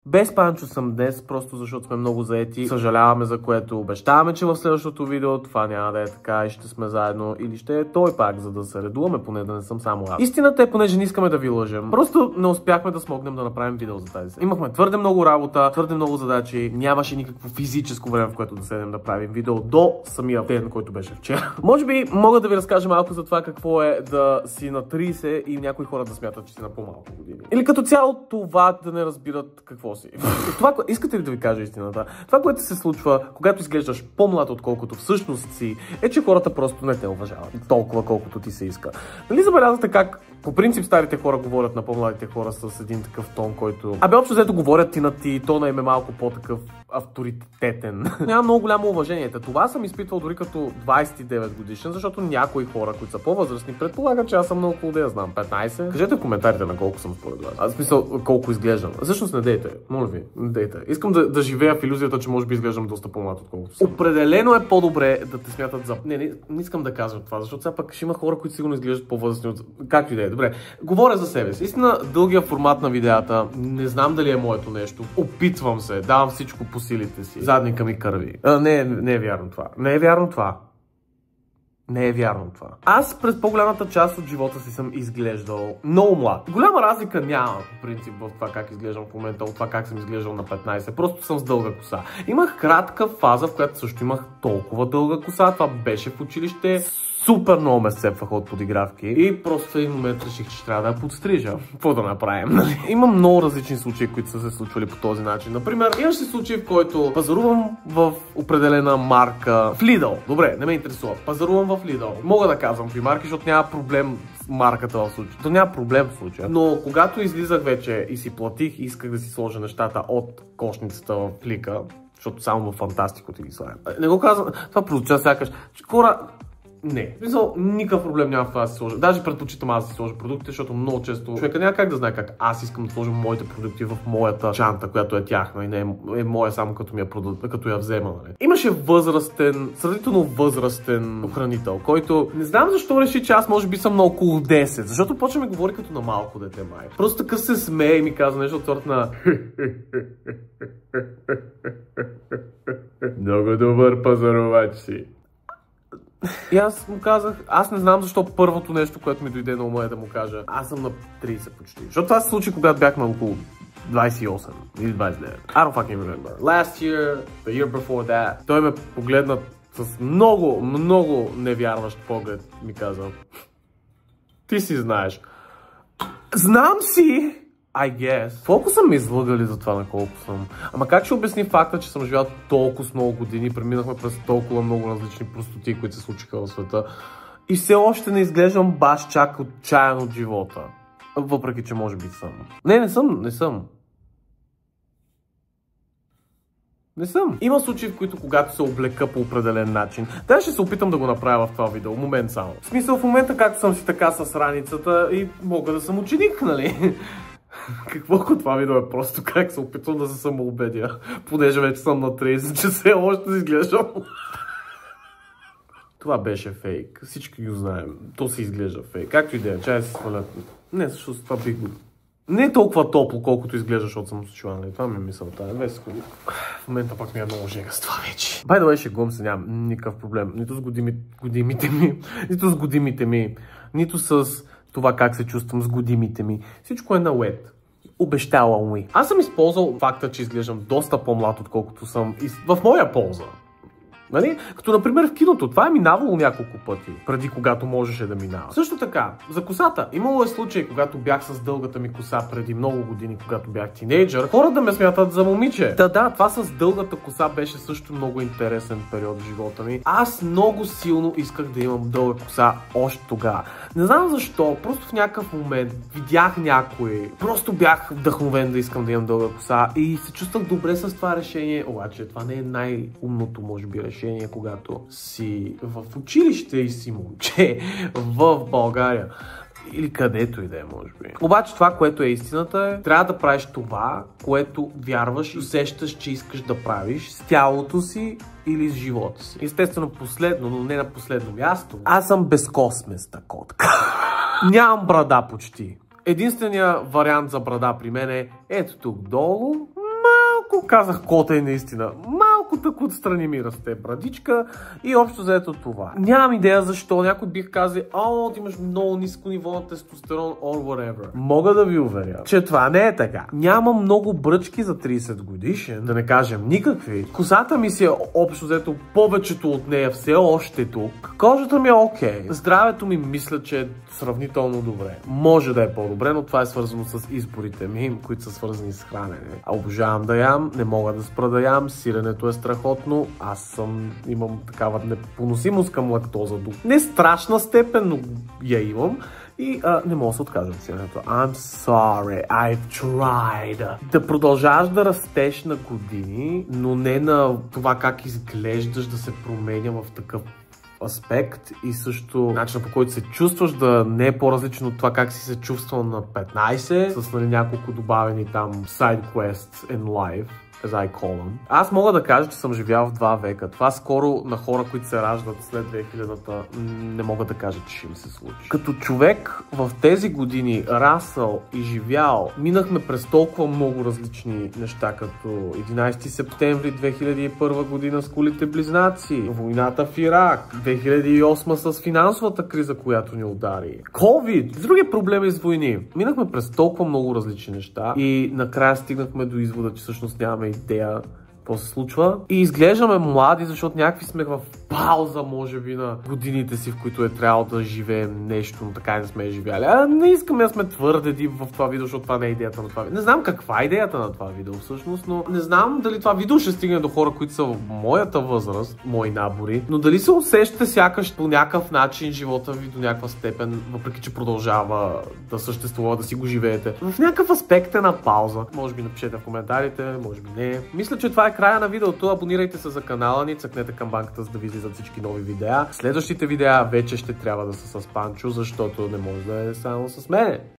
Без Панчо съм днес, просто защото сме много заети. Съжаляваме, за което обещаваме, че в следващото видео това няма да е така и ще сме заедно. Или ще е той пак, за да се редуваме, поне да не съм само аз. Истината е, понеже не искаме да ви лъжем. Просто не успяхме да смогнем да направим видео за тази седмица. Имахме твърде много работа, твърде много задачи. Нямаше никакво физическо време, в което да седнем да правим видео до самия ден, който беше вчера. Може би мога да ви разкажа малко за това какво е да си на 30 и някои хора да смятат, че си на по-малко години. Или като цяло това да не разбират какво си. Това, искате ли да ви кажа истината? Това, което се случва, когато изглеждаш по-млад отколкото всъщност си, е, че хората просто не те уважават толкова, колкото ти се иска. Нали забелязвате как по принцип старите хора говорят на по-младите хора с един такъв тон, който... Общо взето говорят ти на ти, тона им е малко по-такъв авторитетен. Няма много голямо уважение. Това съм изпитвал дори като 29 годишен, защото някои хора, които са по-възрастни, предполагат, че аз съм на около, да я знам, 15. Кажете в коментарите на колко съм според вас. Аз смисъл, колко изглеждам. Всъщност не дейте, моля ви, не дейте. Искам да живея в илюзията, че може би изглеждам доста по-млад отколкото съм. Определено е по-добре да те смятат за... Не искам да казвам това, защото сега пък ще има хора, които сигурно изглеждат по-възрастни от... Както и да е. Добре, говоря за себе си. Истина, дългия формат на видеята, не знам дали е моето нещо. Опитвам се, давам всичко по силите си. Задника ми кърви. Не е вярно това. Не е вярно това. Не е вярно това. Аз през по-голямата част от живота си съм изглеждал много млад. Голяма разлика няма, по принцип, в това как изглеждам в момента, от това как съм изглеждал на 15. Просто съм с дълга коса. Имах кратка фаза, в която също имах толкова дълга коса. Това беше в училище. Супер много ме сцепваха от подигравки и просто в един момент реших, че трябва да я подстрижа. Какво да направим, нали? Има много различни случаи, които са се случвали по този начин. Например, имаше случаи, в който пазарувам в определена марка в Lidl. Добре, не ме интересува. Пазарувам в Lidl. Мога да казвам при марки, защото няма проблем с марката в случая. То няма проблем в случая. Но когато излизах вече и си платих и исках да си сложа нещата от кошницата в плика, защото само в Фантастико ти ги слагам. Не го казвам, това прозвуча сякаш. Хора, не. Мисъл, никакъв проблем няма в това да си сложа. Даже предпочитам аз да си сложа продуктите, защото много често човека няма как да знае как аз искам да сложа моите продукти в моята чанта, която е тяхна и не е моя само като я взема. Нали. Имаше сравнително възрастен охранител, който не знам защо реши, че аз може би съм на около 10, защото почва ми говори като на малко дете май. Просто така се смее и ми казва нещо от сорта на много добър пазарувач си. И аз му казах, аз не знам защо първото нещо, което ми дойде на ума е да му кажа, аз съм на 30 почти. Защото това се случи, когато бях на около 28 или 29. I don't fucking remember. Last year, the year before that, той ме погледна с много невярващ поглед, ми каза, ти си знаеш. Знам си! I guess. Колко са ме излъгали за това на колко съм? Ама как ще обясни факта, че съм живял толкова с много години, преминахме през толкова много различни простоти, които се случиха в света и все още не изглеждам баш чак отчаян от живота. Въпреки, че може би съм. Не съм. Не съм. Има случаи, в които когато се облека по определен начин, даже ще се опитам да го направя в това видео, момент само. В смисъл, в момента както съм си така с раницата и мога да съм ученик, нали? Какво ако това видео е просто как се опитвам да се самоубедя, понеже вече съм на 30, че все още изглеждам. Това беше фейк. Всички го знаем. То се изглежда фейк. Както и да е, чай се свалят. Не, защото това бих го... Не е толкова топло, колкото изглежда, защото съм с очила. Това ми е мисълта. В момента пак ми е много жега с това вече. By the way, шегувам се, нямам никакъв проблем. Нито с годимите ми, нито с това как се чувствам с годимите ми. Всичко е на уед. Обещавам ми. Аз съм използвал факта, че изглеждам доста по-млад, отколкото съм в моя полза. Нали? Като например в киното, това е минавало няколко пъти, преди когато можеше да минава. Също така, за косата. Имало е случай, когато бях с дългата ми коса преди много години, когато бях тинейджър, хора да ме смятат за момиче. Да, това с дългата коса беше също много интересен период в живота ми. Аз много силно исках да имам дълга коса още тогава. Не знам защо, просто в някакъв момент видях някой, просто бях вдъхновен да искам да имам дълга коса и се чувствах добре с това решение, обаче това не е най-умното, може би, решение, когато си в училище и си момче в България. Или където и да е, може би. Обаче това, което е истината е, трябва да правиш това, което вярваш и усещаш, че искаш да правиш с тялото си или с живота си. Естествено последно, но не на последно място. Аз съм безкосместа котка. Нямам брада почти. Единственият вариант за брада при мен е ето тук долу. малко, казах кота и наистина, малко так отстрани ми расте брадичка и общо заето това. Нямам идея защо, някой бих казал, ти имаш много ниско ниво на тестостерон or whatever. Мога да ви уверя, че това не е така. Нямам много бръчки за 30 годишен, да не кажем никакви. Косата ми си е общо взето повечето от нея все още тук. Кожата ми е окей. Здравето ми мисля, че е сравнително добре. Може да е по-добре, но това е свързано с изборите ми, които са свързани с хранене. Обожавам да ям, не мога да спра да ям, сиренето е страхотно. Аз имам такава непоносимост към лактоза. Не страшна степен, но я имам. И не мога да се откажа от сиренето. I'm sorry, I've tried. Да продължаваш да растеш на години, но не на това как изглеждаш да се променя в такъв аспект и също начинът, по който се чувстваш да не е по-различно от това как си се чувствал на 15 с няколко добавени там side quests in life, as I call them. Аз мога да кажа, че съм живял в 2 века. Това скоро на хора, които се раждат след 2000-та, не мога да кажа, че ще им се случи. Като човек в тези години расъл и живял, минахме през толкова много различни неща, като 11 септември 2001 година с кулите близнаци, войната в Ирак, 2008 с финансовата криза, която ни удари, COVID, други проблеми с войни. Минахме през толкова много различни неща и накрая стигнахме до извода, че всъщност нямаме идея какво се случва. И изглеждаме млади, защото някакви сме в пауза, може би, на годините си, в които е трябвало да живеем нещо, но така и не сме живяли. Не искаме да сме твърде дип в това видео, защото това не е идеята на това видео. Не знам каква е идеята на това видео всъщност, но не знам дали това видео ще стигне до хора, които са в моята възраст, мои набори, но дали се усещате сякаш по някакъв начин живота ви до някаква степен, въпреки че продължава да съществува, да си го живеете. В някакъв аспект е на пауза. Може би напишете в коментарите, може би не. Мисля, че това е края на видеото. Абонирайте се за канала ни, цъкнете камбанката, за да ви излизат всички нови видеа. Следващите видеа вече ще трябва да са с Панчо, защото не може да е само с мене.